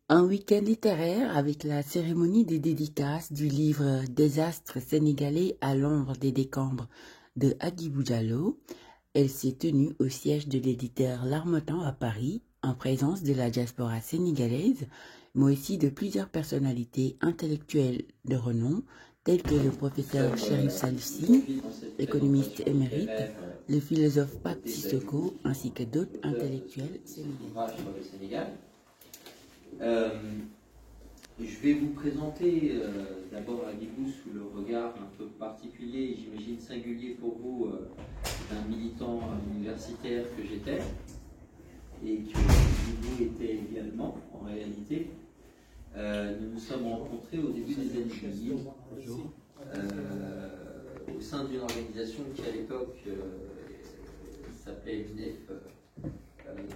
Un week-end littéraire avec la cérémonie des dédicaces du livre Désastres sénégalais à l'ombre des décombres de Hadjibou Diallo. Elle s'est tenue au siège de l'éditeur L'Harmattan à Paris, en présence de la diaspora sénégalaise, mais aussi de plusieurs personnalités intellectuelles de renom, telles que le professeur Chérif Salissi, économiste émérite, le philosophe Pape Sissoko, ainsi que d'autres intellectuels sénégalais. Je vais vous présenter d'abord Hadjibou sous le regard un peu particulier, j'imagine singulier pour vous, d'un militant universitaire que j'étais et que Hadjibou était également en réalité. Nous nous sommes rencontrés au début des années 2000 au sein d'une organisation qui à l'époque s'appelait l'UNEF.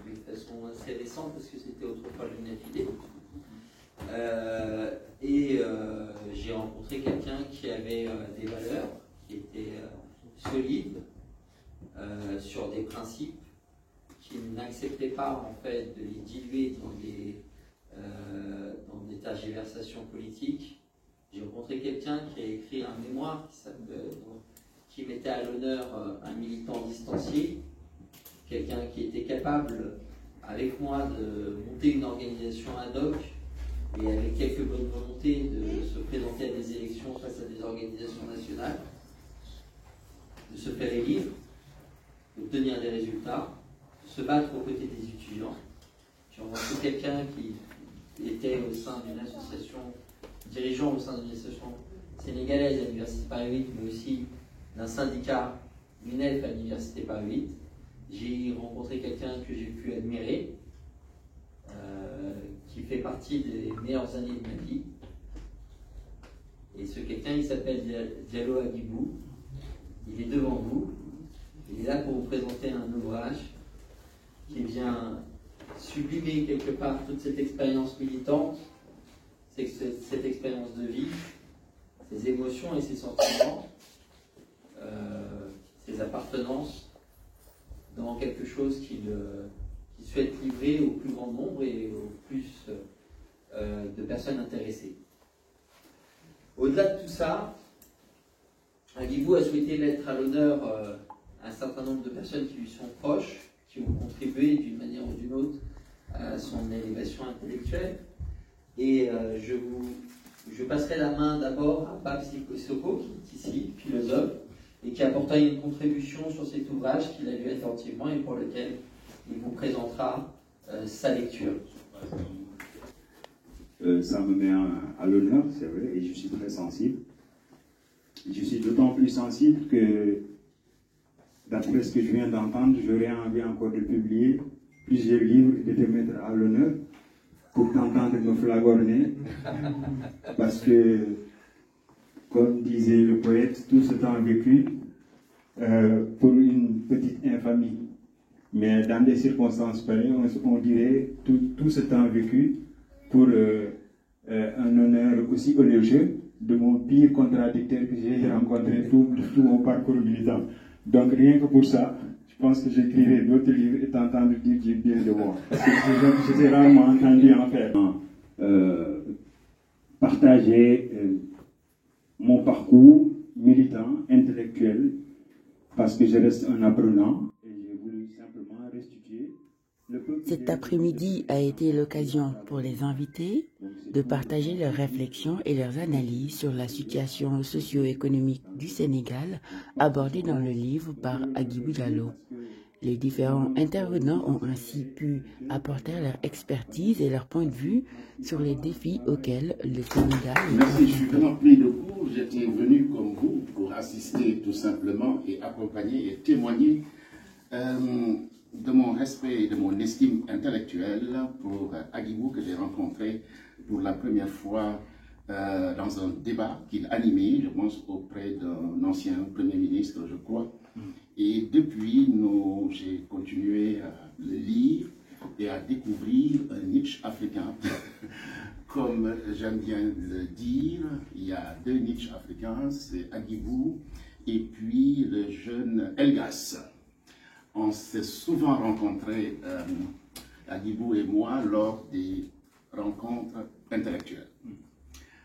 D'une façon assez récente parce que c'était autrefois l'UNEFID. J'ai rencontré quelqu'un qui avait des valeurs, qui étaient solides sur des principes, qui n'acceptait pas en fait de les diluer dans des tergiversations politiques. J'ai rencontré quelqu'un qui a écrit un mémoire qui mettait à l'honneur un militant distancié, quelqu'un qui était capable, avec moi, de monter une organisation ad hoc et avec quelques bonnes volontés de se présenter à des élections face à des organisations nationales, de se faire élire, d'obtenir des résultats, de se battre aux côtés des étudiants. J'ai rencontré quelqu'un qui était au sein d'une association, dirigeant au sein d'une association sénégalaise à l'Université Paris 8, mais aussi d'un syndicat l'UNEF à l'Université Paris 8. J'ai rencontré quelqu'un que j'ai pu admirer, qui fait partie des meilleures années de ma vie. Et ce quelqu'un, il s'appelle Diallo Hadjibou. Il est devant vous. Il est là pour vous présenter un ouvrage qui vient sublimer quelque part toute cette expérience militante, cette expérience de vie, ses émotions et ses sentiments, ses appartenances, dans quelque chose qu'il souhaite livrer au plus grand nombre et au plus de personnes intéressées. Au-delà de tout ça, Hadjibou a souhaité mettre à l'honneur un certain nombre de personnes qui lui sont proches, qui ont contribué d'une manière ou d'une autre à son élévation intellectuelle. Et je passerai la main d'abord à Pape Sissoko, qui est ici, philosophe, et qui apporta une contribution sur cet ouvrage qu'il a lu attentivement et pour lequel il vous présentera sa lecture. Ça me met à l'honneur, c'est vrai, et je suis très sensible. Je suis d'autant plus sensible que, d'après ce que je viens d'entendre, j'aurais envie encore de publier plusieurs livres et de te mettre à l'honneur pour t'entendre me flagorner. Parce que, comme disait le poète, tout ce temps vécu pour une petite infamie. Mais dans des circonstances pareilles, on dirait tout ce temps vécu pour un honneur aussi élogieux de mon pire contradicteur que j'ai rencontré tout mon parcours militant. Donc rien que pour ça, je pense que j'écrirai d'autres livres et t'entendre dire du bien de moi. Parce que je t'ai rarement entendu en faire. Partager mon parcours militant, intellectuel, parce que je reste un apprenant et j'ai voulu simplement restituer le peuple. Cet après-midi a été l'occasion pour les invités de partager leurs réflexions et leurs analyses sur la situation socio-économique du Sénégal abordée dans le livre par Hadjibou Diallo. Les différents intervenants ont ainsi pu apporter leur expertise et leur point de vue sur les défis auxquels le Sénégal est confronté. Merci, je suis vraiment pris de court. J'étais venu comme vous pour assister tout simplement et accompagner et témoigner de mon respect et de mon estime intellectuelle pour Hadjibou que j'ai rencontré pour la première fois dans un débat qu'il animait, je pense, auprès d'un ancien Premier ministre, je crois. Et depuis, j'ai continué à le lire et à découvrir un Nietzsche africain. Comme j'aime bien le dire, il y a deux Nietzsche africains, c'est Hadjibou et puis le jeune Elgas. On s'est souvent rencontrés, Hadjibou et moi, lors des rencontres intellectuelles.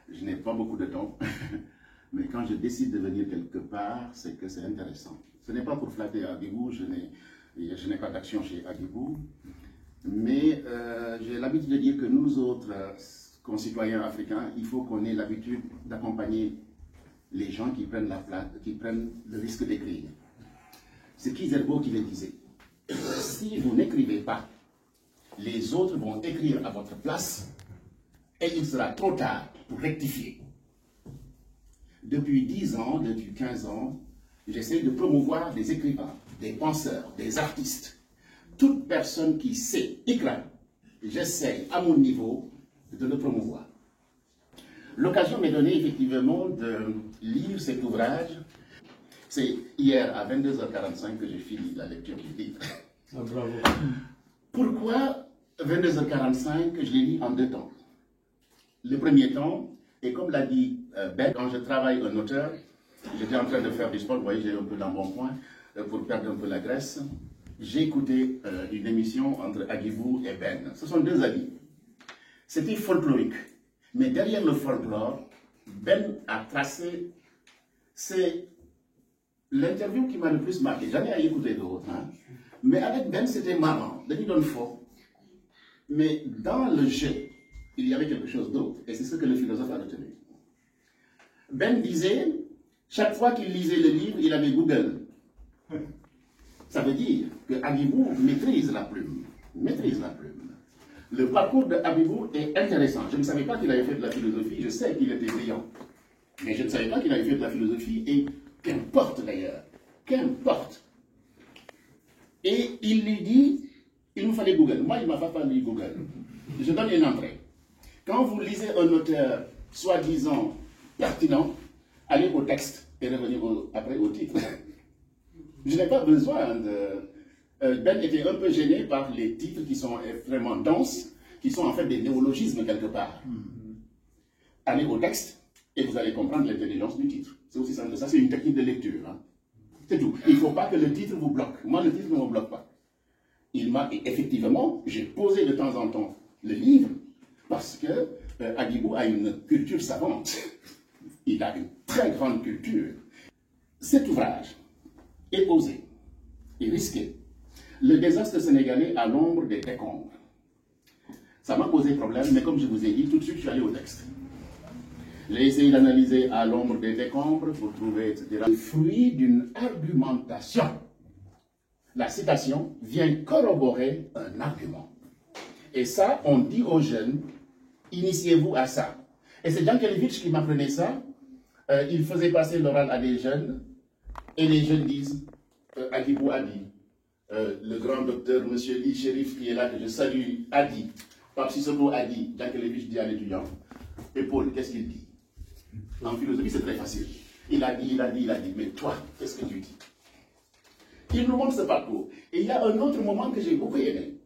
Je n'ai pas beaucoup de temps, mais quand je décide de venir quelque part, c'est que c'est intéressant. Ce n'est pas pour flatter Agibou, je n'ai pas d'action chez Agibou, mais j'ai l'habitude de dire que nous autres concitoyens africains, il faut qu'on ait l'habitude d'accompagner les gens qui prennent la place, qui prennent le risque d'écrire. C'est Kizerbo qui le disait. Si vous n'écrivez pas, les autres vont écrire à votre place et il sera trop tard pour rectifier. Depuis 10 ans, depuis 15 ans, j'essaie de promouvoir des écrivains, des penseurs, des artistes. Toute personne qui sait écrire, j'essaie à mon niveau de le promouvoir. L'occasion m'est donnée effectivement de lire cet ouvrage. C'est hier à 22h45 que j'ai fini la lecture du livre. Ah, bravo. Pourquoi 22h45? Je l'ai lu en 2 temps. Le premier temps, et comme l'a dit Ben, quand je travaille un auteur, j'étais en train de faire du sport, vous voyez, j'ai un peu dans mon coin, pour perdre un peu la graisse. J'ai écouté une émission entre Agibou et Ben. Ce sont 2 amis. C'était folklorique. Mais derrière le folklore, Ben a tracé, c'est l'interview qui m'a le plus marqué. J'en ai à écouter d'autres. Hein. Mais avec Ben, c'était marrant. Denis Donfort. Mais dans le jeu, il y avait quelque chose d'autre. Et c'est ce que le philosophe a retenu. Ben disait, chaque fois qu'il lisait le livre, il avait Google. Ça veut dire que Agibou maîtrise la plume. Maîtrise la plume. Le parcours de Agibou est intéressant. Je ne savais pas qu'il avait fait de la philosophie. Je sais qu'il était brillant. Mais je ne savais pas qu'il avait fait de la philosophie. Et qu'importe d'ailleurs. Qu'importe. Et il lui dit, il nous fallait Google. Moi, il ne m'a pas fallu Google. Je donne une entrée. Quand vous lisez un auteur soi-disant pertinent, allez au texte et revenez après au titre. Je n'ai pas besoin de... Ben était un peu gêné par les titres qui sont extrêmement denses, qui sont en fait des néologismes quelque part. Allez au texte et vous allez comprendre l'intelligence du titre. C'est aussi simple que ça, c'est une technique de lecture. Hein. C'est tout. Il ne faut pas que le titre vous bloque. Moi, le titre ne me bloque pas. Effectivement, j'ai posé de temps en temps le livre parce que Agibou a une culture savante. Il a une très grande culture. Cet ouvrage est posé et risqué. Le désastre sénégalais à l'ombre des décombres. Ça m'a posé problème, mais comme je vous ai dit, tout de suite, je suis allé au texte. J'ai essayé d'analyser à l'ombre des décombres pour trouver, etc. Le fruit d'une argumentation. La citation vient corroborer un argument. Et ça, on dit aux jeunes, initiez-vous à ça. Et c'est Jankelevitch qui m'apprenait ça. Il faisait passer l'oral à des jeunes, et les jeunes disent, Agibou a dit, le grand docteur, M. Lee Chérif, qui est là, que je salue, a dit, Pape Sissoko a dit, Jankelevitch dit à l'étudiant, et Paul, qu'est-ce qu'il dit? En philosophie, c'est très facile. Il a dit, mais toi, qu'est-ce que tu dis? Il nous montre ce parcours. Et il y a un autre moment que j'ai beaucoup aimé.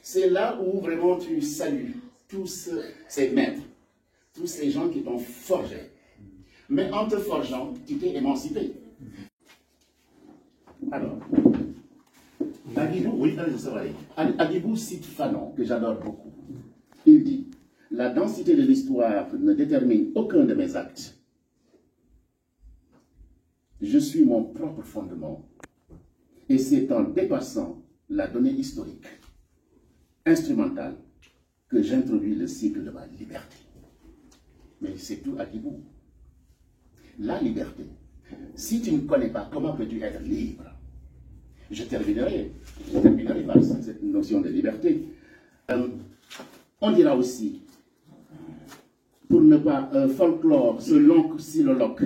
C'est là où vraiment tu salues tous ces maîtres, tous ces gens qui t'ont forgé. Mais en te forgeant, tu t'es émancipé. Alors, Agibou, oui, c'est vrai. Agibou cite Fanon, que j'adore beaucoup. Il dit, la densité de l'histoire ne détermine aucun de mes actes. Je suis mon propre fondement. Et c'est en dépassant la donnée historique, instrumentale, que j'introduis le cycle de ma liberté. Mais c'est tout Agibou. La liberté. Si tu ne connais pas, comment peux-tu être libre? Je terminerai par cette notion de liberté. On dira aussi, pour ne pas folklore, ce long soliloque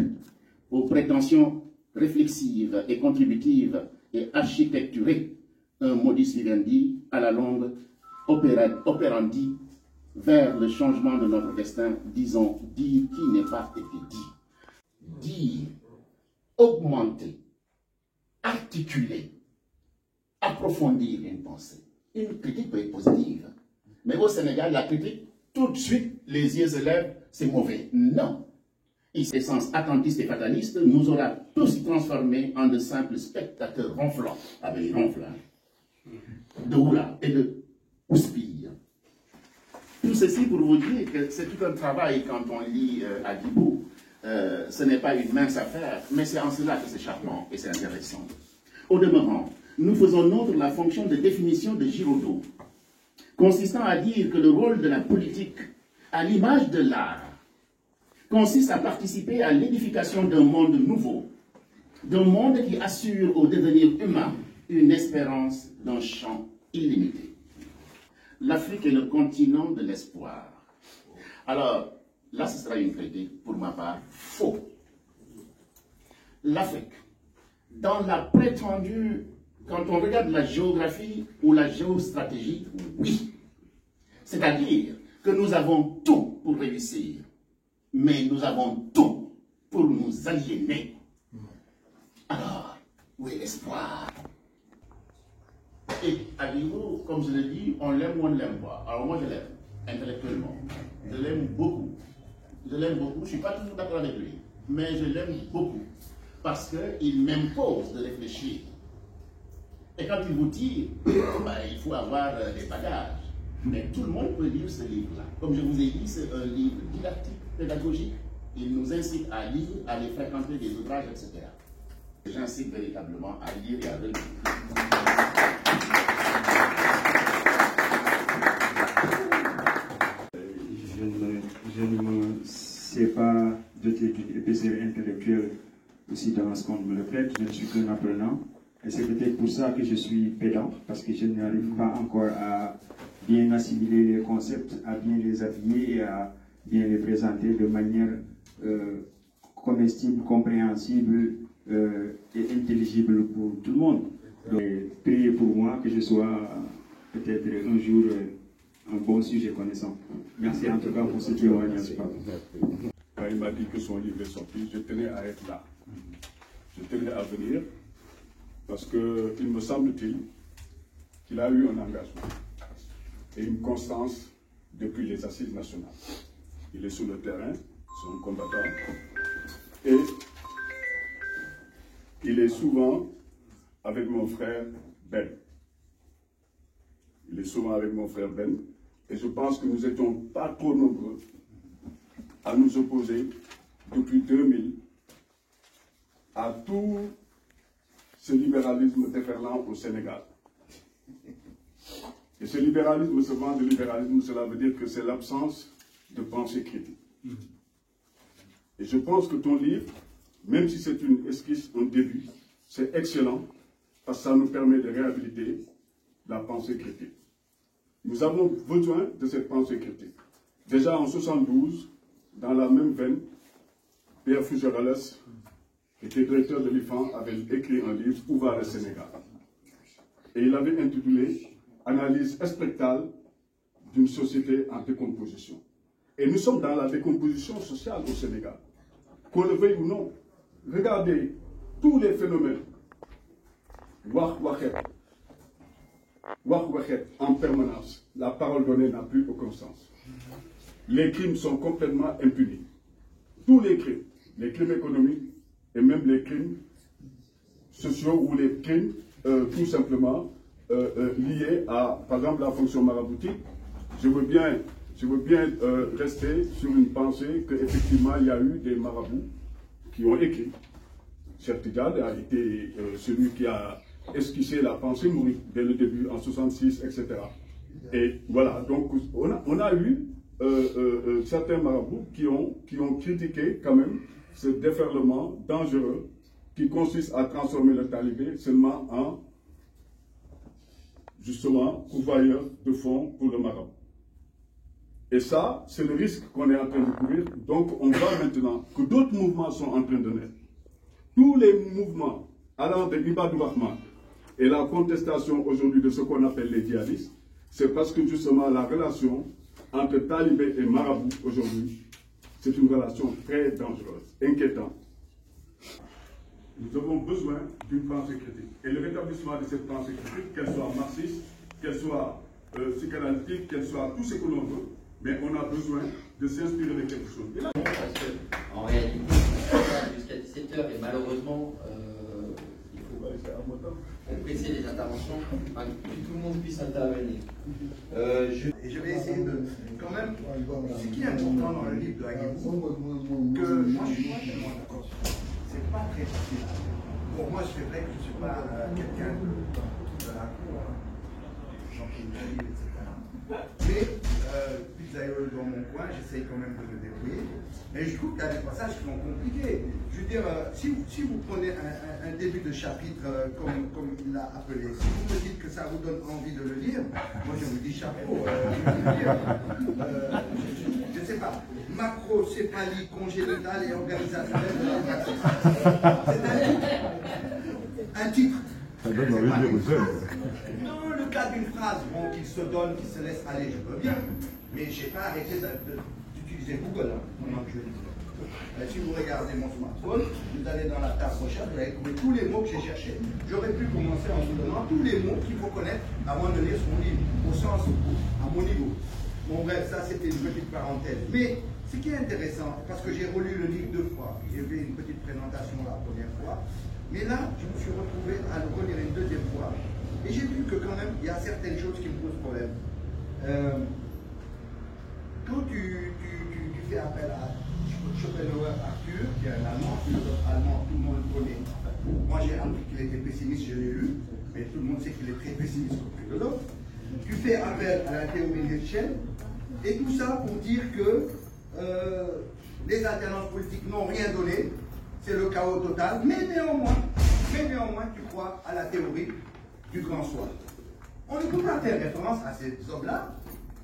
aux prétentions réflexives et contributives et architecturées, un modus vivendi à la longue operandi vers le changement de notre destin, disons, dire qui n'est pas été dit. Dire, augmenter, articuler, approfondir une pensée. Une critique peut être positive. Mais au Sénégal, la critique, tout de suite, les yeux se lèvent, c'est mauvais. Non. Ce sens attentiste et fataliste nous aura tous transformés en de simples spectateurs ronflants, avec ronflants, de hula et de houspille. Tout ceci pour vous dire que c'est tout un travail quand on lit Hadjibou. Ce n'est pas une mince affaire, mais c'est en cela que c'est charmant et c'est intéressant. Au demeurant, nous faisons nôtre la fonction de définition de Giraudoux, consistant à dire que le rôle de la politique, à l'image de l'art, consiste à participer à l'édification d'un monde nouveau, d'un monde qui assure au devenir humain une espérance d'un champ illimité. L'Afrique est le continent de l'espoir. Alors, là, ce sera une critique, pour ma part, faux. L'Afrique, dans la prétendue, quand on regarde la géographie ou la géostratégie, oui. C'est-à-dire que nous avons tout pour réussir, mais nous avons tout pour nous aliéner. Alors, où est l'espoir? Et à niveau, comme je l'ai dit, on l'aime ou on ne l'aime pas. Alors moi je l'aime, intellectuellement. Je l'aime beaucoup. Je l'aime beaucoup, je ne suis pas toujours d'accord avec lui, mais je l'aime beaucoup. Parce qu'il m'impose de réfléchir. Et quand il vous tire, il faut avoir des bagages. Mais tout le monde peut lire ce livre-là. Comme je vous ai dit, c'est un livre didactique, pédagogique. Il nous incite à lire, à aller fréquenter des ouvrages, etc. J'incite véritablement à lire et à relire. Je ne me sais pas doter d'une épaisseur intellectuelle aussi dans ce qu'on me le prête. Je ne suis qu'un apprenant. Et c'est peut-être pour ça que je suis pédant, parce que je n'arrive pas encore à bien assimiler les concepts, à bien les affiner et à bien les présenter de manière comestible, compréhensible et intelligible pour tout le monde. Donc, priez pour moi que je sois peut-être un jour un bon sujet connaissant. Merci en tout cas pour ce témoignage. Quand il m'a dit que son livre est sorti, je tenais à être là. Je tenais à venir parce qu'il me semble-t-il qu'il a eu un engagement et une constance depuis les assises nationales. Il est sur le terrain, c'est un combattant, et il est souvent avec mon frère Ben. Il est souvent avec mon frère Ben, et je pense que nous n'étions pas trop nombreux à nous opposer depuis 2000 à tout ce libéralisme déferlant au Sénégal. Et ce libéralisme, ce vent de libéralisme, cela veut dire que c'est l'absence de pensée critique. Et je pense que ton livre, même si c'est une esquisse, un début, c'est excellent parce que ça nous permet de réhabiliter la pensée critique. Nous avons besoin de cette pensée critique. Déjà en 1972, dans la même veine, Pierre Fougerolles, qui était directeur de l'IFAN, avait écrit un livre, Où va le Sénégal? Et il avait intitulé Analyse spectrale d'une société en décomposition. Et nous sommes dans la décomposition sociale au Sénégal. Qu'on le veuille ou non, regardez tous les phénomènes. Wach Wachet en permanence. La parole donnée n'a plus aucun sens. Les crimes sont complètement impunis. Tous les crimes économiques et même les crimes sociaux ou les crimes tout simplement liés à, par exemple, la fonction maraboutique. Je veux bien rester sur une pensée qu'effectivement il y a eu des marabouts qui ont écrit. Cheikh Tidiane a été celui qui a esquissé la pensée mouride dès le début, en 66, etc. Et voilà, donc on a eu certains marabouts qui ont critiqué quand même ce déferlement dangereux qui consiste à transformer le talibé seulement en, justement, pourvoyeur de fonds pour le marabout. Et ça, c'est le risque qu'on est en train de courir. Donc, on voit maintenant que d'autres mouvements sont en train de naître. Tous les mouvements allant de Ibadou Rahman et la contestation aujourd'hui de ce qu'on appelle les djihadistes, c'est parce que justement la relation entre talibé et marabout aujourd'hui, c'est une relation très dangereuse, inquiétante. Nous avons besoin d'une pensée critique. Et le rétablissement de cette pensée critique, qu'elle soit marxiste, qu'elle soit psychanalytique, qu'elle soit tout ce que l'on veut, mais on a besoin de s'inspirer de quelque chose. Et là, parce que, en réalité, jusqu'à 17h, et malheureusement, il faut compresser les interventions, enfin, que tout le monde puisse intervenir. Et je vais essayer de, quand même, ce qui est important dans le livre de Aguibou, que moi je suis tellement d'accord, c'est pas très facile. Pour moi, c'est vrai que je ne suis pas quelqu'un de la cour, Jean-Pierre, etc. Mais, pizzaïole dans mon coin, j'essaye quand même de me débrouiller. Mais je trouve qu'il y a des passages qui sont compliqués. Je veux dire, si vous prenez un début de chapitre comme il l'a appelé, si vous me dites que ça vous donne envie de le lire, moi je vous dis chapeau. Je ne sais pas. Macrocéphalie congénitale et organisationnelle de la pratique. C'est un titre. Ça donne envie de lire. Dans le cas d'une phrase qu'il se donne, qu'il se laisse aller, je veux bien, mais je n'ai pas arrêté d'utiliser Google pendant que je lis. Si vous regardez mon smartphone, vous allez dans la table recherche, vous allez trouver tous les mots que j'ai cherchés. J'aurais pu commencer en vous donnant tous les mots qu'il faut connaître avant de lire son livre, au sens, à mon niveau. Bon bref, ça c'était une petite parenthèse. Mais ce qui est intéressant, parce que j'ai relu le livre 2 fois, j'ai fait une petite présentation la première fois, mais là, je me suis retrouvé à le relire une deuxième fois, et j'ai vu que quand même, il y a certaines choses qui me posent problème. Quand tu fais appel à Schopenhauer Arthur, qui est un Allemand, philosophe allemand, tout le monde le connaît. Moi j'ai appris qu'il était pessimiste, je l'ai lu, mais tout le monde sait qu'il est très pessimiste comme philosophe. Tu fais appel à la théorie Nietzsche, et tout ça pour dire que les alternances politiques n'ont rien donné, c'est le chaos total, mais néanmoins, tu crois à la théorie du grand soi. On ne peut pas faire référence à ces hommes-là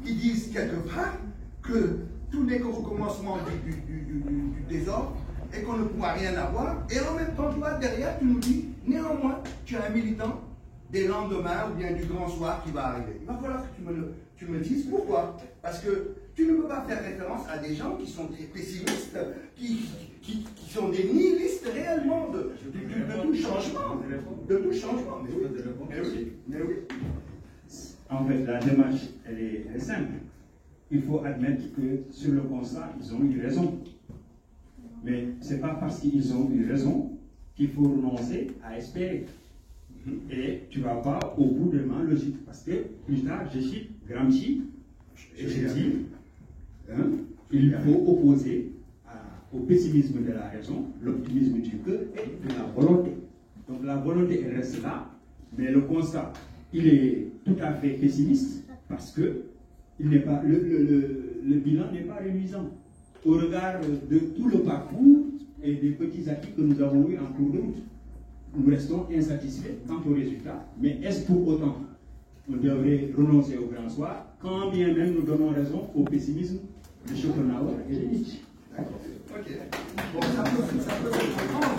qui disent quelque part que tout n'est qu'au recommencement du désordre et qu'on ne pourra rien avoir. Et en même temps, toi, derrière, tu nous dis, néanmoins, tu es un militant des lendemains ou bien du grand soir qui va arriver. Il va falloir que tu me dises pourquoi. Parce que tu ne peux pas faire référence à des gens qui sont très pessimistes, qui sont des nihilistes réellement de tout changement. De tout changement. Mais oui. En fait, la démarche, elle est simple. Il faut admettre que sur le constat, ils ont eu raison. Mais ce n'est pas parce qu'ils ont eu raison qu'il faut renoncer à espérer. Et tu ne vas pas au bout de ma logique. Parce que plus tard, je cite Gramsci, et je dis, il faut opposer au pessimisme de la raison, l'optimisme du cœur et de la volonté. Donc la volonté, elle reste là, mais le constat, il est tout à fait pessimiste parce que le bilan n'est pas reluisant. Au regard de tout le parcours et des petits acquis que nous avons eu en cours de route, nous restons insatisfaits quant aux résultats. Mais est-ce pour autant qu'on devrait renoncer au grand soir, quand bien même nous donnons raison au pessimisme de Schopenhauer et de Nietzsche? Ok. Bon, ça peut se comprendre.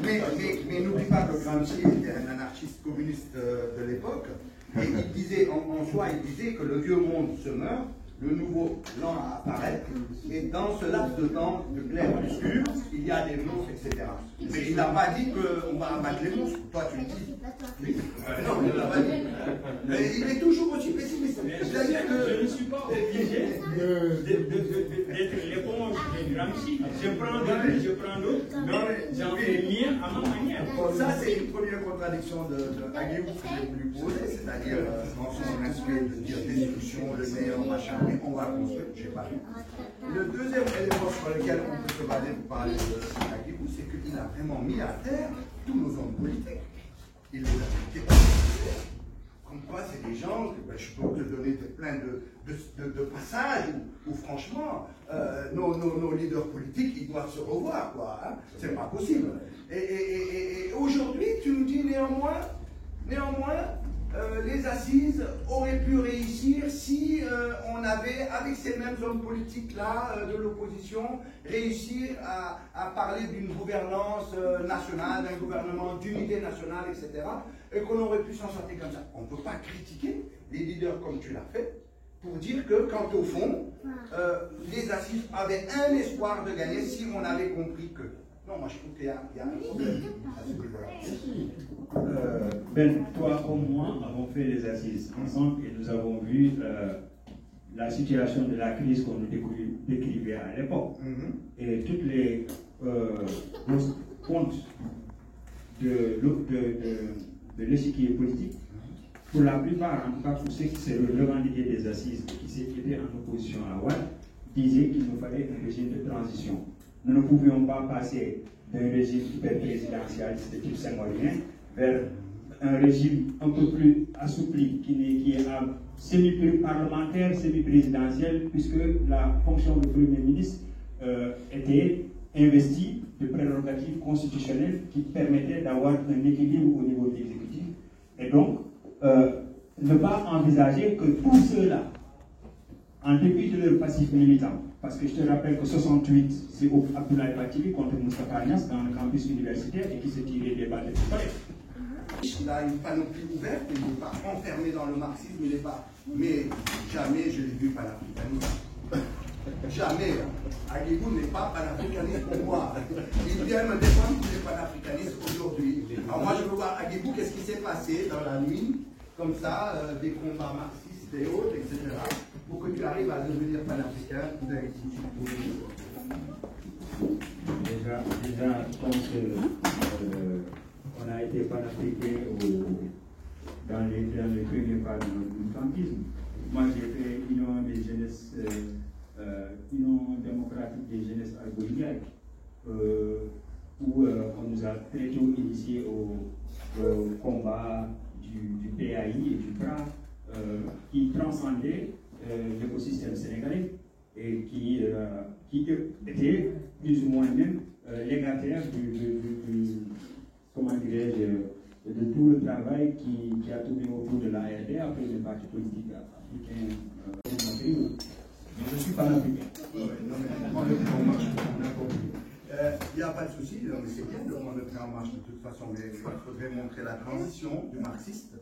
Mais n'oublie pas que Gramsci était un anarchiste communiste de l'époque. Et il disait, en soi, il disait que le vieux monde se meurt, le nouveau lent à apparaître, et dans ce laps de temps de clair-obscur, il y a des monstres, etc. Mais il n'a pas dit qu'on va abattre les monstres. Toi, tu le dis. Non, il ne l'a pas dit. Mais il est toujours aussi pessimiste. C'est-à-dire que je ne suis pas obligé d'être l'éponge de Gramsci. Je prends de je prends d'autres, mais j'en fais mien à ma manière. Bon, ça, c'est une première contradiction de Aguibou que j'ai voulu poser, c'est-à-dire, dans son aspect de dire destruction, le meilleur machin, mais on va construire, je n'ai pas vu. Le deuxième élément sur lequel on peut se baser pour parler d'Aguibou, c'est qu'il a vraiment mis à terre tous nos hommes politiques. Il les a mis comme quoi, c'est des gens, je peux te donner plein de passages où franchement, nos leaders politiques, ils doivent se revoir, quoi. Hein? C'est pas possible. Et aujourd'hui, tu nous dis néanmoins, les assises auraient pu réussir si on avait, avec ces mêmes hommes politiques-là de l'opposition, réussir à parler d'une gouvernance nationale, d'un gouvernement d'unité nationale, etc. Et qu'on aurait pu s'en sortir comme ça. On ne peut pas critiquer les leaders comme tu l'as fait pour dire que, quant au fond, les assises avaient un espoir de gagner si on avait compris que. Non, moi je trouve qu'il y a un problème à ce niveau-là. Ben, toi comme moi avons fait les assises ensemble et nous avons vu la situation de la crise qu'on nous décrivait à l'époque. Et toutes les comptes de l'échiquier politique. Pour la plupart, en tout cas pour ceux qui se revendiquaient des assises et qui étaient en opposition à Wade, disaient qu'il nous fallait un régime de transition. Nous ne pouvions pas passer d'un régime hyper présidentialiste de type senghorien vers un régime un peu plus assoupli, qui est semi-parlementaire, semi-présidentiel, puisque la fonction de Premier ministre était investie de prérogatives constitutionnelles qui permettaient d'avoir un équilibre au niveau de l'exécutif. Et donc, ne pas envisager que tous ceux-là, en dépit de leur passif militant, parce que je te rappelle que 68, c'est Abdoulaye Bathily contre Moustapha Niasse dans le campus universitaire et qui s'est tiré des balles de palais. Il a une panoplie ouverte, il n'est pas enfermé dans le marxisme, il n'est pas. Mais jamais je l'ai vu panafricaniste. Jamais. Aguibou n'est pas panafricaniste pour moi. Il vient me défendre qu'il est panafricaniste aujourd'hui. Alors moi je veux voir Aguibou, qu'est-ce qui s'est passé dans la nuit, comme ça, des combats marxistes et autres, etc. Pour que tu arrives à devenir panafricain d'Haïti. Déjà, je pense qu'on a été panafricain dans les premiers pas de notre militantisme. Moi, j'ai fait Union démocratique des jeunesses argoliaques, où on nous a très tôt initiés au combat du PAI et du PRA, qui transcendait l'écosystème sénégalais et qui était plus ou moins même légataire comment dirais-je, de tout le travail qui a tourné autour de l'ARD après le parti politique africain. Mais je suis panafricain. Il n'y a pas de souci, c'est bien de remonter en marche de toute façon, mais il faudrait montrer la transition du marxiste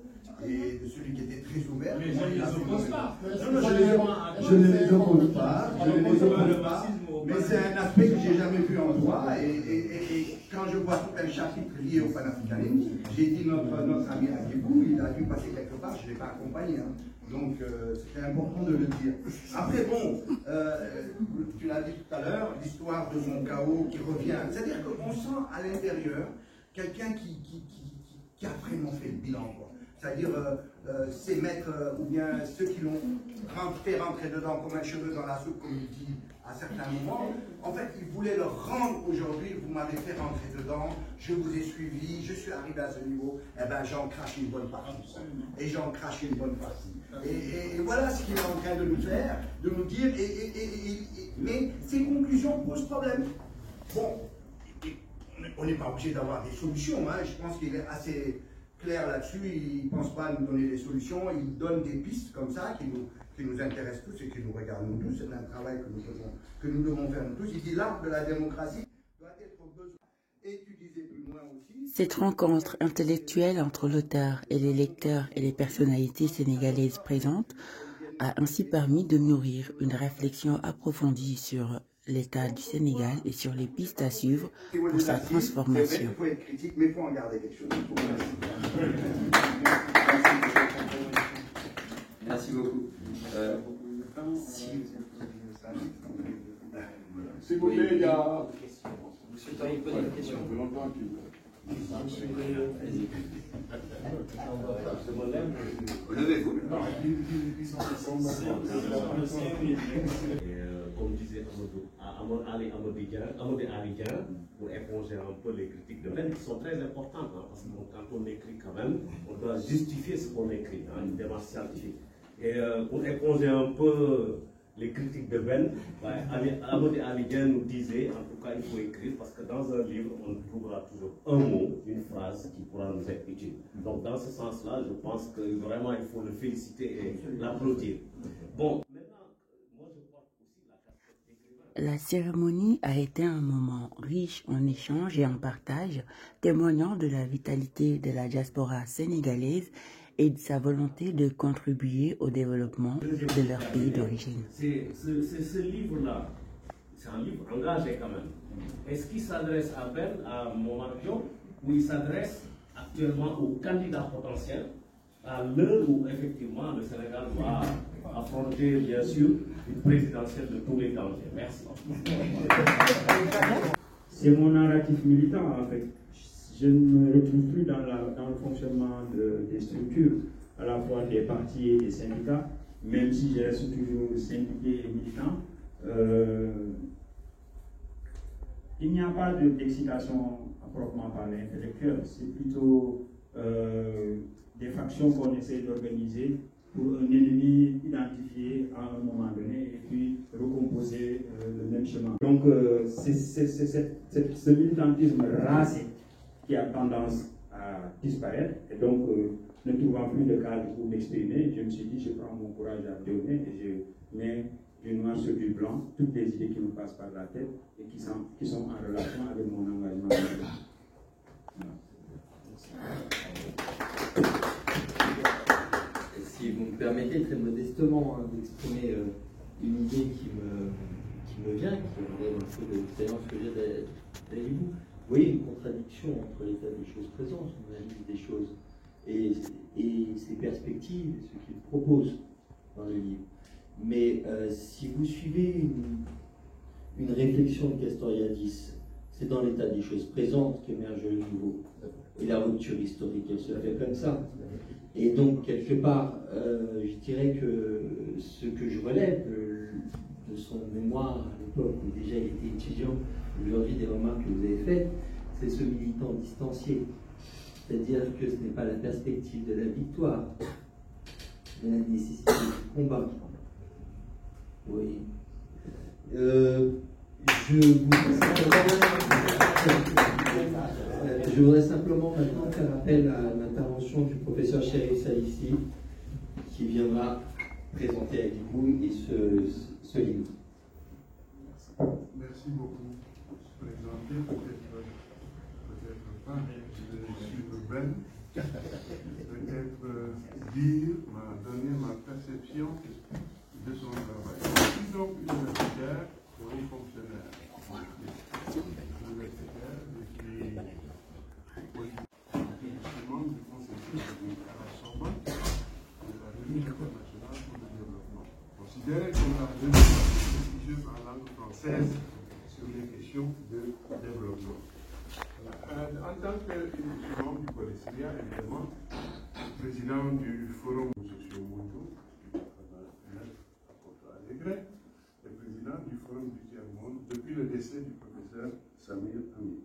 et de celui qui était très ouvert. Mais je ne les oppose pas. Je ne les oppose pas. Mais c'est un aspect que j'ai jamais vu en toi. Et quand je vois tout un chapitre lié au panafricanisme, j'ai dit notre ami Aguibou, il a dû passer quelque part, je ne l'ai pas accompagné. Hein. Donc c'était important de le dire. Après, bon, tu l'as dit tout à l'heure, l'histoire de son chaos qui revient. C'est-à-dire qu'on sent à l'intérieur quelqu'un qui a vraiment fait le bilan, quoi. C'est-à-dire ces maîtres, ou bien ceux qui l'ont fait rentrer dedans comme un cheveu dans la soupe, comme il dit à certains moments. En fait, ils voulaient leur rendre aujourd'hui, vous m'avez fait rentrer dedans, je vous ai suivi, je suis arrivé à ce niveau, et bien j'en crache une bonne partie. Et j'en crache une bonne partie. Et voilà ce qu'il est en train de nous faire, de nous dire, mais ces conclusions posent problème. Bon, on n'est pas obligé d'avoir des solutions, hein. Je pense qu'il est assez clair là-dessus, il ne pense pas nous donner des solutions, il donne des pistes comme ça qui nous intéressent tous et qui nous regardent nous tous. C'est un travail que nous devons faire nous tous. Il dit l'arbre de la démocratie doit être besoin. Et tu disais plus loin aussi... Cette rencontre intellectuelle entre l'auteur et les lecteurs et les personnalités sénégalaises présentes a ainsi permis de nourrir une réflexion approfondie sur l'état du Sénégal et sur les pistes à suivre pour sa transformation. Il faut être critique, mais il faut en garder quelque chose. Merci beaucoup. S'il vous plaît, il y a... Vous souhaiteriez poser une question? Levez-vous. Comme disait Amadou Abidjan, pour éponger un peu les critiques de Venn, qui sont très importantes, hein, parce que quand on écrit quand même, on doit justifier ce qu'on écrit, hein, une démarche scientifique. Et pour éponger un peu les critiques de Venn, Amadou Abidjan nous disait, en tout cas, il faut écrire, parce que dans un livre, on trouvera toujours un mot, une phrase qui pourra nous être utile. Donc, dans ce sens-là, je pense que vraiment, il faut le féliciter et l'applaudir. Bon. La cérémonie a été un moment riche en échanges et en partage, témoignant de la vitalité de la diaspora sénégalaise et de sa volonté de contribuer au développement de leur pays d'origine. Ce livre-là, c'est un livre engagé quand même. Est-ce qu'il s'adresse à Ben, à Momar Diop, ou il s'adresse actuellement aux candidats potentiels à l'heure où effectivement le Sénégal va affronter bien sûr une présidentielle de tous les dangers? Merci. C'est mon narratif militant en fait. je ne me retrouve plus dans le fonctionnement des structures, à la fois des partis et des syndicats, même si je reste toujours syndiqué et militant. Il n'y a pas d'excitation à proprement parler intellectuelle, c'est plutôt des factions qu'on essaie d'organiser pour un ennemi identifié à un moment donné et puis recomposer le même chemin. Donc c'est ce militantisme rasé qui a tendance à disparaître et donc ne trouvant plus de cadre pour m'exprimer, je me suis dit je prends mon courage à deux mains et je mets d'une noir sur du blanc toutes les idées qui me passent par la tête et qui sont en relation avec mon engagement. Voilà. Si vous me permettez très modestement d'exprimer une idée qui me vient, qui relève un peu de l'expérience que j'ai d'Ali Bou. Vous voyez une contradiction entre l'état des choses présentes, son analyse des choses, et ses perspectives, ce qu'il propose dans le livre. Mais si vous suivez une réflexion de Castoriadis, c'est dans l'état des choses présentes qu'émerge le nouveau. Et la rupture historique, elle se fait comme ça. Et donc, quelque part, je dirais que ce que je relève de son mémoire à l'époque où déjà il était étudiant, aujourd'hui des remarques que vous avez faites, c'est ce militant distancié. C'est-à-dire que ce n'est pas la perspective de la victoire, mais la nécessité du combat. Oui. Je voudrais simplement maintenant faire appel à l'intervention du professeur Chérif Saïssi qui viendra présenter avec vous et ce livre. Merci beaucoup pour se présenter. Peut-être pas, je suis Ben. Peut-être donner ma perception de son travail. Je suis donc universitaire et fonctionnaire. Universitaire, je suis membre du conseil à la Sorbonne de la Réunion internationale pour le développement. Considéré comme la revue prestigieuse en langue française sur les questions de développement. En tant que membre du Colestria, évidemment, président du Forum sociaux mondiaux, à Porto Alegre, et président du Forum du tiers-monde depuis le décès du professeur Samir Amin.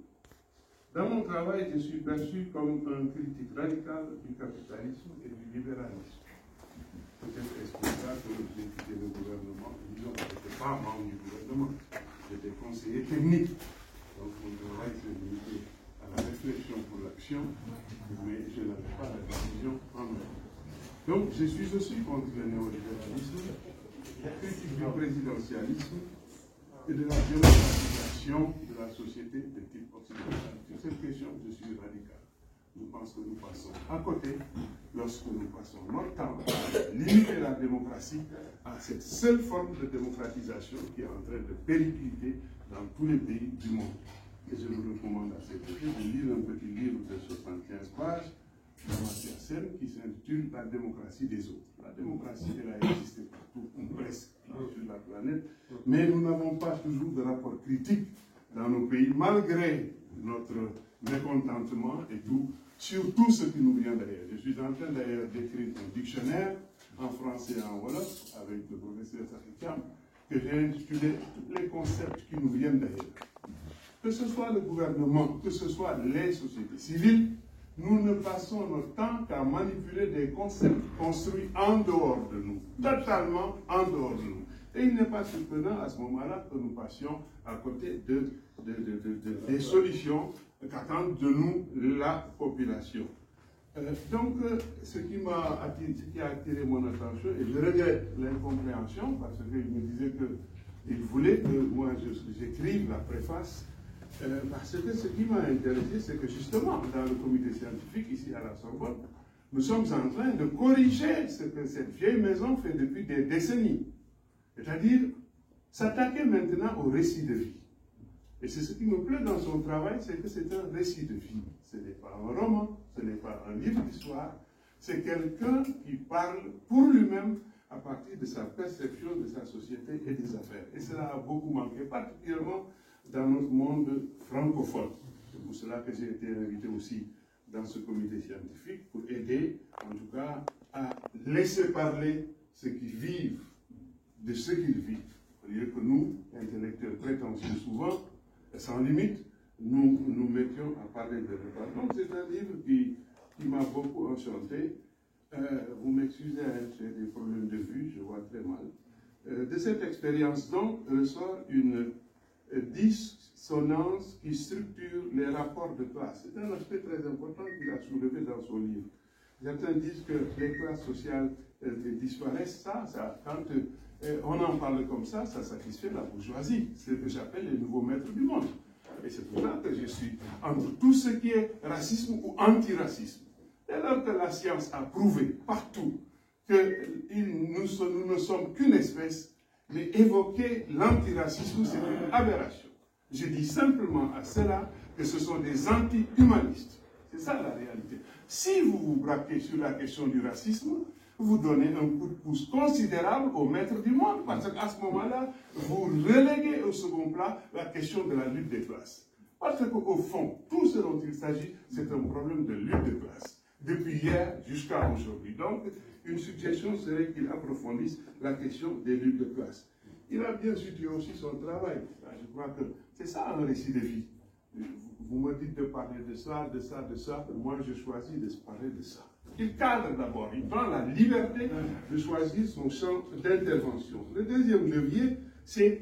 Dans mon travail, je suis perçu comme un critique radical du capitalisme et du libéralisme. Peut-être est-ce pour ça que j'ai quitté le gouvernement. Disons que je n'étais pas membre du gouvernement, j'étais conseiller technique. Donc mon travail s'est limité à la réflexion pour l'action, mais je n'avais pas la décision en main. Donc je suis aussi contre le néolibéralisme, critique du présidentialisme et de la démocratisation de la société de type occidental. Sur cette question, je suis radical. Je pense que nous passons à côté lorsque nous passons notre temps à limiter la démocratie à cette seule forme de démocratisation qui est en train de péricliter dans tous les pays du monde. Et je vous recommande à cet effet de lire un petit livre de 75 pages de Amartya Sen qui s'intitule La démocratie des autres. La démocratie, elle a existé partout, ou presque, sur la planète, mais nous n'avons pas toujours de rapport critique dans nos pays, malgré notre mécontentement et tout, sur tout ce qui nous vient d'ailleurs. Je suis en train d'ailleurs d'écrire un dictionnaire en français et en wolof avec le professeur Safikiam, que j'ai intitulé tous les concepts qui nous viennent d'ailleurs. Que ce soit le gouvernement, que ce soit les sociétés civiles, nous ne passons notre temps qu'à manipuler des concepts construits en dehors de nous, totalement en dehors de nous. Et il n'est pas surprenant à ce moment-là que nous passions à côté des solutions qu'attend de nous la population. Donc, ce qui a attiré mon attention, et je regrette l'incompréhension, parce qu'il me disait qu'il voulait que moi j'écrive la préface, parce que ce qui m'a intéressé, c'est que justement, dans le comité scientifique, ici à la Sorbonne, nous sommes en train de corriger ce que cette vieille maison fait depuis des décennies. C'est-à-dire, s'attaquer maintenant au récit de vie. Et c'est ce qui me plaît dans son travail, c'est que c'est un récit de vie. Ce n'est pas un roman, ce n'est pas un livre d'histoire, c'est quelqu'un qui parle pour lui-même à partir de sa perception de sa société et des affaires. Et cela a beaucoup manqué, particulièrement dans notre monde francophone. C'est pour cela que j'ai été invité aussi dans ce comité scientifique pour aider, en tout cas, à laisser parler ceux qui vivent de ce qu'ils vivent. Au lieu que nous, intellectuels prétentieux souvent, sans limite, nous nous mettions à parler de l'État. Donc c'est un livre qui m'a beaucoup enchanté. Vous m'excusez, j'ai des problèmes de vue, je vois très mal. De cette expérience, donc, ressort une dissonance qui structure les rapports de classe. C'est un aspect très important qu'il a soulevé dans son livre. Certains disent que les classes sociales disparaissent. Quand on en parle comme ça satisfait la bourgeoisie. C'est ce que j'appelle les nouveaux maîtres du monde. Et c'est pour ça que je suis entre tout ce qui est racisme ou antiracisme. Dès lors que la science a prouvé partout que nous ne sommes qu'une espèce, mais évoquer l'antiracisme, c'est une aberration. Je dis simplement à cela que ce sont des anti-humanistes. C'est ça la réalité. Si vous vous braquez sur la question du racisme, vous donnez un coup de pouce considérable aux maîtres du monde, parce qu'à ce moment-là, vous reléguez au second plan la question de la lutte des classes. Parce qu'au fond, tout ce dont il s'agit, c'est un problème de lutte des classes, depuis hier jusqu'à aujourd'hui. Donc, une suggestion serait qu'il approfondisse la question des luttes de classe. Il a bien situé aussi son travail. Je crois que c'est ça un récit de vie. Vous me dites de parler de ça, de ça, de ça. Moi, je choisis de parler de ça. Il cadre d'abord, il prend la liberté de choisir son champ d'intervention. Le deuxième levier, c'est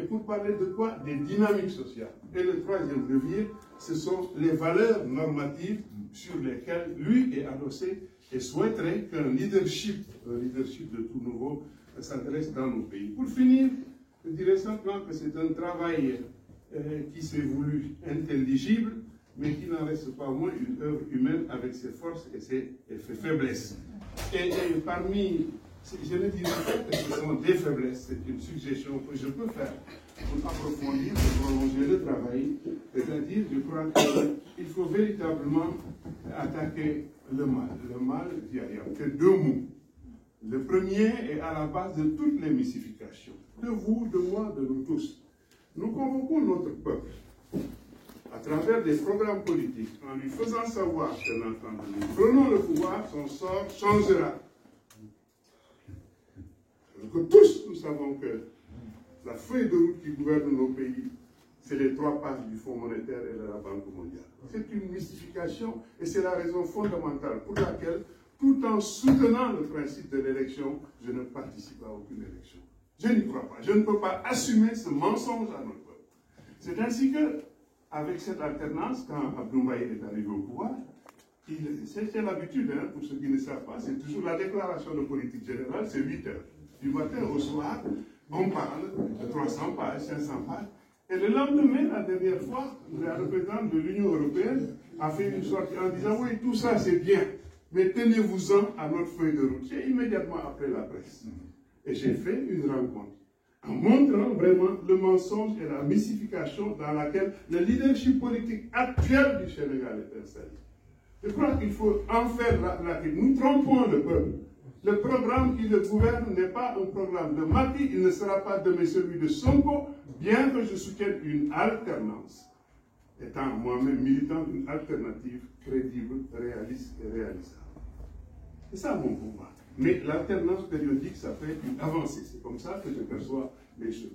pour parler de quoi? Des dynamiques sociales. Et le troisième levier, ce sont les valeurs normatives sur lesquelles lui est adossé et souhaiterait qu'un leadership de tout nouveau, s'adresse dans nos pays. Pour finir, je dirais simplement que c'est un travail qui s'est voulu intelligible, mais qui n'en reste pas moins une œuvre humaine avec ses forces et ses faiblesses. Et parmi, je ne dirais pas que ce sont des faiblesses, c'est une suggestion que je peux faire pour approfondir, pour prolonger le travail. C'est-à-dire, je crois qu'il faut véritablement attaquer le mal. Le mal, il n'y a que deux mots. Le premier est à la base de toutes les mystifications. De vous, de moi, de nous tous. Nous convoquons notre peuple à travers des programmes politiques, en lui faisant savoir que nous prenons le pouvoir, son sort changera. Alors que tous, nous savons que la feuille de route qui gouverne nos pays, c'est les 3 pages du Fonds monétaire et de la Banque mondiale. C'est une mystification et c'est la raison fondamentale pour laquelle, tout en soutenant le principe de l'élection, je ne participe à aucune élection. Je n'y crois pas. Je ne peux pas assumer ce mensonge à notre peuple. C'est ainsi que, avec cette alternance, quand Abdoulaye est arrivé au pouvoir, c'est l'habitude, hein, pour ceux qui ne savent pas, c'est toujours la déclaration de politique générale, c'est 8 heures. Du matin au soir, on parle de 300 pages, 500 pages. Et le lendemain, la dernière fois, la représentante de l'Union européenne a fait une sortie en disant « Oui, tout ça c'est bien, mais tenez-vous-en à notre feuille de route ». J'ai immédiatement appelé la presse. Et j'ai fait une rencontre en montrant vraiment le mensonge et la mystification dans laquelle le leadership politique actuel du Sénégal est installé. Je crois qu'il faut en faire la critique. Nous trompons le peuple. Le programme qui le gouverne n'est pas un programme de Macky, il ne sera pas demain celui de Sonko, bien que je soutienne une alternance, étant moi-même militant d'une alternative crédible, réaliste et réalisable. C'est ça mon pouvoir. Mais l'alternance périodique, ça fait une avancée. C'est comme ça que je perçois les choses.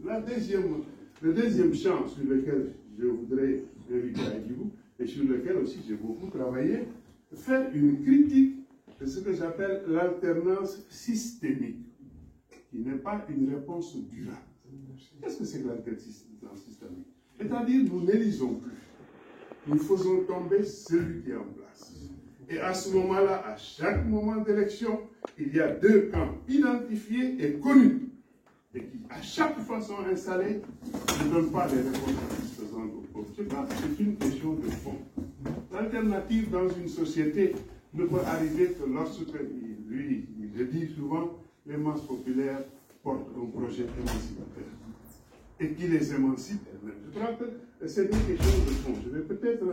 Le deuxième champ sur lequel je voudrais inviter Adjibou, et sur lequel aussi j'ai beaucoup travaillé, faire une critique de ce que j'appelle l'alternance systémique, qui n'est pas une réponse durable. Qu'est-ce que c'est que l'alternance systémique? C'est-à-dire, nous n'élisons plus. Nous faisons tomber celui qui est en place. Et à ce moment-là, à chaque moment d'élection, il y a 2 camps identifiés et connus, et qui, à chaque fois, sont installés, ne donnent pas les réponses satisfaisantes au peuple. Je pense que c'est une question de fond. L'alternative dans une société ne peut arriver que lorsque, lui, je dis souvent, les masses populaires portent un projet émancipateur et qui les émancipe elles-mêmes. Je crois que c'est une question de fond. Je vais peut-être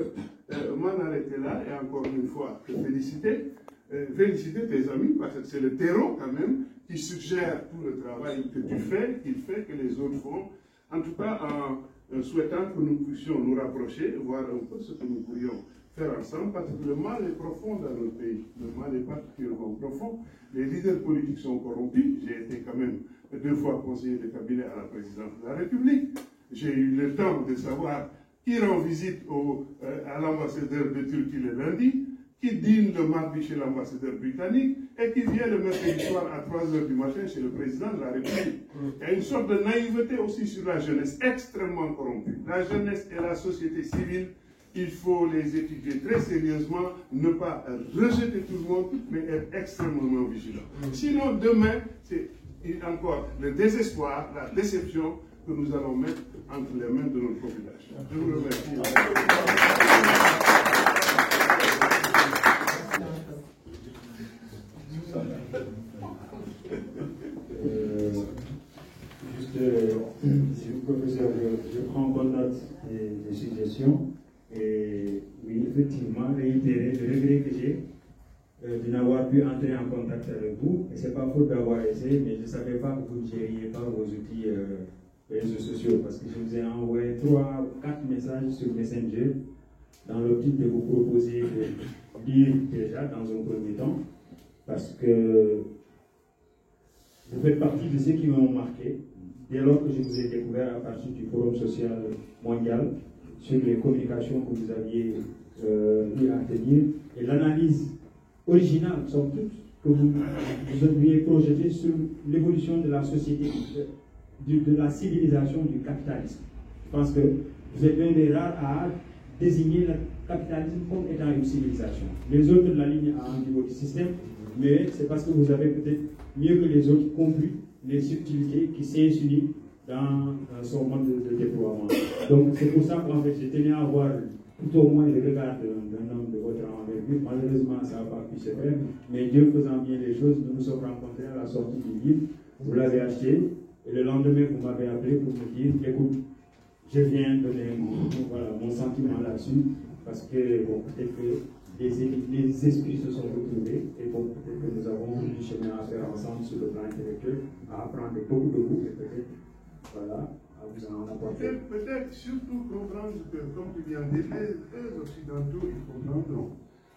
m'en arrêter là et encore une fois te féliciter tes amis, parce que c'est le terreau quand même qui suggère tout le travail que tu fais, qu'il fait, que les autres font. En tout cas, souhaitant que nous puissions nous rapprocher, voir un peu ce que nous pourrions faire ensemble, parce que le mal est profond dans notre pays. Le mal est particulièrement profond. Les leaders politiques sont corrompus. J'ai été quand même 2 fois conseiller de cabinet à la présidence de la République. J'ai eu le temps de savoir qui rend visite à l'ambassadeur de Turquie le lundi, qui dîne le mardi chez l'ambassadeur britannique et qui vient le mercredi soir à 3 h du matin chez le président de la République. Il y a une sorte de naïveté aussi sur la jeunesse, extrêmement corrompue. La jeunesse et la société civile, il faut les étudier très sérieusement, ne pas rejeter tout le monde, mais être extrêmement vigilant. Sinon, demain, c'est encore le désespoir, la déception que nous allons mettre entre les mains de notre population. Je vous remercie. Monsieur le professeur, je prends bonne note des suggestions. Et oui, effectivement, réitérer le regret que j'ai de n'avoir pu entrer en contact avec vous. Et ce n'est pas faute d'avoir essayé, mais je ne savais pas que vous ne gériez pas vos outils réseaux sociaux, parce que je vous ai envoyé 3 ou 4 messages sur Messenger dans l'optique de vous proposer de lire déjà dans un premier temps, parce que vous faites partie de ceux qui m'ont marqué dès lors que je vous ai découvert à partir du Forum social mondial sur les communications que vous aviez eu à tenir et l'analyse originale, somme toute, que vous aviez projetée sur l'évolution de la société, de la civilisation du capitalisme. Je pense que vous êtes l'un des rares à désigner le capitalisme comme étant une civilisation. Les autres la ligne à un niveau du système, mais c'est parce que vous avez peut-être mieux que les autres compris les subtilités qui s'insinuent dans son mode de déploiement. Donc c'est pour ça qu'en fait j'ai tenu à avoir tout au moins le regard d'un homme de votre envergure. Malheureusement ça n'a pas pu se faire, mais Dieu faisant bien les choses, nous nous sommes rencontrés à la sortie du livre, vous l'avez acheté, et le lendemain vous m'avez appelé pour me dire, écoute, je viens donner mon sentiment là-dessus, parce que bon, peut-être que les esprits se sont retrouvés, et bon, peut-être que nous avons du chemin à faire ensemble sur le plan intellectuel, à apprendre beaucoup de vous, et peut-être, voilà, à vous en apporter. Peut-être surtout comprendre que, comme tu viens de dire, les Occidentaux, ils comprendront.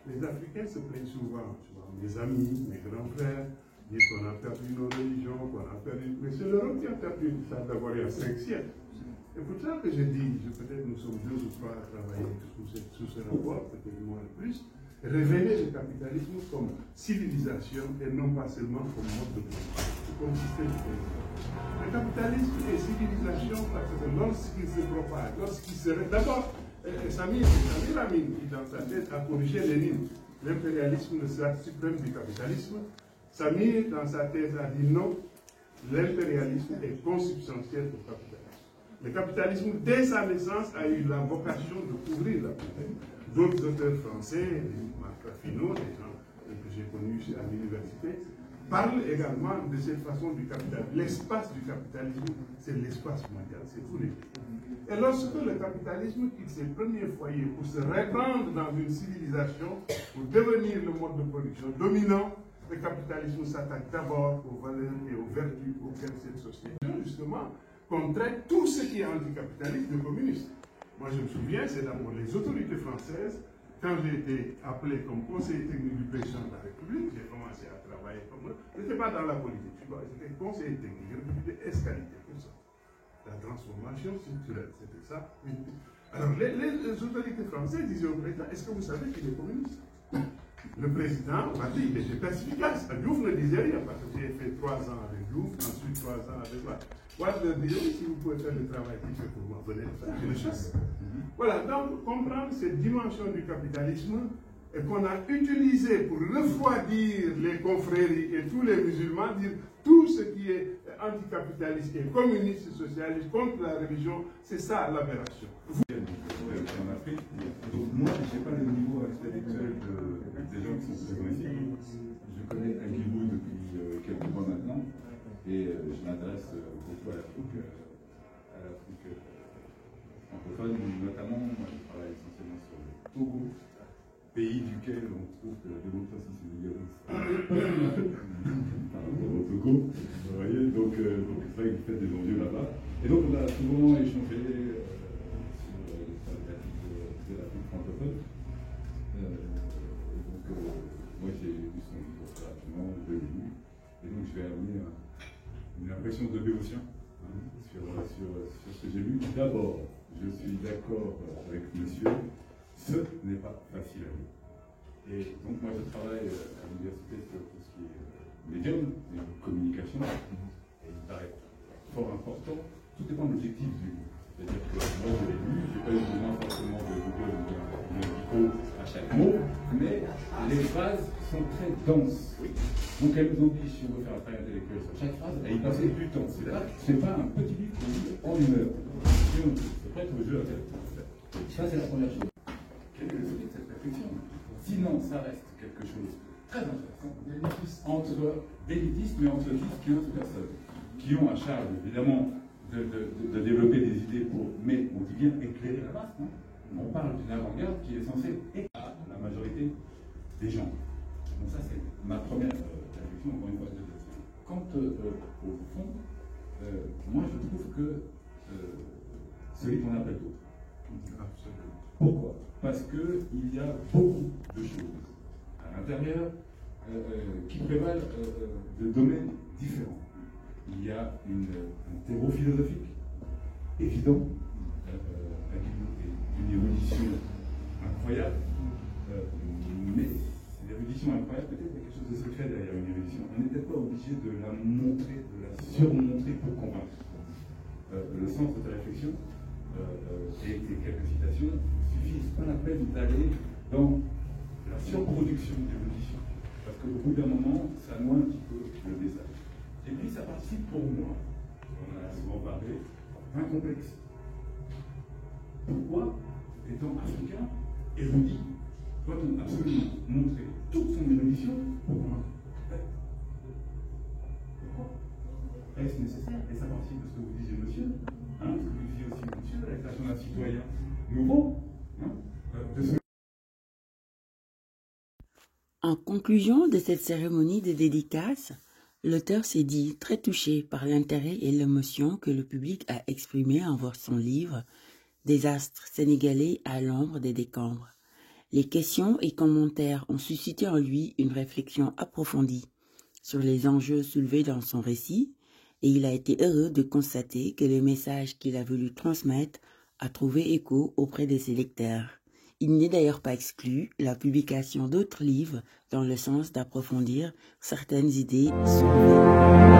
Les Africains se plaignent souvent, tu vois, mes amis, mes grands frères, disent qu'on a perdu nos religions, qu'on a perdu. Mais c'est l'Europe qui a perdu ça d'abord il y a 5 siècles. C'est pour ça que je dis, peut-être nous sommes 2 ou 3 à travailler sous ce rapport, peut-être moins le plus, révéler le capitalisme comme civilisation et non pas seulement comme mode de vie, comme système de vie. Le capitalisme est civilisation parce que lorsqu'il se propage, lorsqu'il se... D'abord, Samir Amin, qui dans sa tête a corrigé Lénine, l'impérialisme, le acte suprême du capitalisme. Samir, dans sa thèse, a dit non, l'impérialisme est consubstantiel au capitalisme. Le capitalisme, dès sa naissance, a eu la vocation de couvrir la planète. D'autres auteurs français, Marc Raffinot, des gens que j'ai connus à l'université, parlent également de cette façon du capitalisme. L'espace du capitalisme, c'est l'espace mondial, c'est tous les pays. Et lorsque le capitalisme quitte ses premiers foyers pour se répandre dans une civilisation, pour devenir le mode de production dominant, le capitalisme s'attaque d'abord aux valeurs et aux vertus auxquelles cette société, justement, qu'on traite tout ce qui est anticapitaliste de communiste. Moi, je me souviens, c'est d'abord les autorités françaises. Quand j'ai été appelé comme conseiller technique du président de la République, j'ai commencé à travailler comme eux. Je n'étais pas dans la politique, tu vois, j'étais conseiller technique, j'étais escalité, tout ça. La transformation structurelle, c'était ça. Alors, les autorités françaises disaient au président, est-ce que vous savez qu'il est communiste? Le président, il était perspicace. Diouf ne disait rien, parce que j'ai fait 3 ans avec Diouf, ensuite 3 ans avec moi. Watt leur disait, si vous pouvez faire le travail qu'il fait pour moi, venez le faire, je le chasse. Voilà, donc comprendre cette dimension du capitalisme et qu'on a utilisé pour refroidir les confréries et tous les musulmans, dire tout ce qui est anticapitaliste et communiste et socialiste contre la religion, c'est ça l'aberration. En Afrique, donc moi je n'ai pas le niveau intellectuel des gens qui sont présents ici. Je connais Agibou depuis quelques mois maintenant et je m'adresse beaucoup à l'Afrique francophone, notamment moi je travaille essentiellement sur le Togo, pays duquel on trouve que la démocratie c'est meilleure par rapport au Togo, vous voyez, donc c'est vrai que vous faites des envieux là-bas. Et donc on a souvent échangé que j'ai lu. D'abord, je suis d'accord avec monsieur, ce n'est pas facile à lire. Et donc moi je travaille à l'université sur tout ce qui est médium, et communication, et il me paraît fort important, tout dépend de l'objectif du livre. C'est-à-dire que moi je l'ai lu, je n'ai pas eu besoin forcément de Google ou d'un dico à chaque mot, mais les phrases sont très denses. Donc elles nous obligent, si on veut faire un travail intellectuel sur chaque phrase, à y passer du temps. C'est pas un petit livre qu'on lit en une heure. C'est prêt au jeu intellectuel. Ça c'est la première chose. Quel est le sujet de cette réflexion? Sinon, ça reste quelque chose de très intéressant entre d'élitistes, mais entre 10-15 personnes qui ont à charge, évidemment, de développer des idées pour, mais on dit bien éclairer la masse. Hein. On parle d'une avant-garde qui est censée éclairer la majorité des gens. Donc ça, c'est ma première réflexion, encore une fois. Quant au fond, moi je trouve que ce livre en appelle d'autres. Pourquoi? Parce qu'il y a beaucoup de choses à l'intérieur qui prévalent de domaines différents. Il y a un terreau philosophique évident, avec une érudition incroyable, mais l'érudition incroyable, peut-être il y a quelque chose de secret derrière une érudition. On n'est peut-être pas obligé de la montrer, de la surmontrer pour convaincre. Le sens de ta réflexion et quelques citations suffisent pas la peine d'aller dans la surproduction d'érudition, parce qu'au bout d'un moment, ça noie un petit peu le message. Et puis ça participe pour moi, on en a souvent parlé, d'un complexe. Pourquoi, étant africain, érudit, doit-on absolument montrer toute son érudition pour convaincre? Pourquoi? Est-ce nécessaire? Et ça participe de ce que vous disiez, monsieur, ce que vous disiez aussi, monsieur, la création d'un citoyen nouveau, En conclusion de cette cérémonie de dédicace, l'auteur s'est dit très touché par l'intérêt et l'émotion que le public a exprimé envers son livre « Des astres sénégalais à l'ombre des décombres ». Les questions et commentaires ont suscité en lui une réflexion approfondie sur les enjeux soulevés dans son récit, et il a été heureux de constater que le message qu'il a voulu transmettre a trouvé écho auprès de ses lecteurs. Il n'est d'ailleurs pas exclu la publication d'autres livres dans le sens d'approfondir certaines idées soulevées.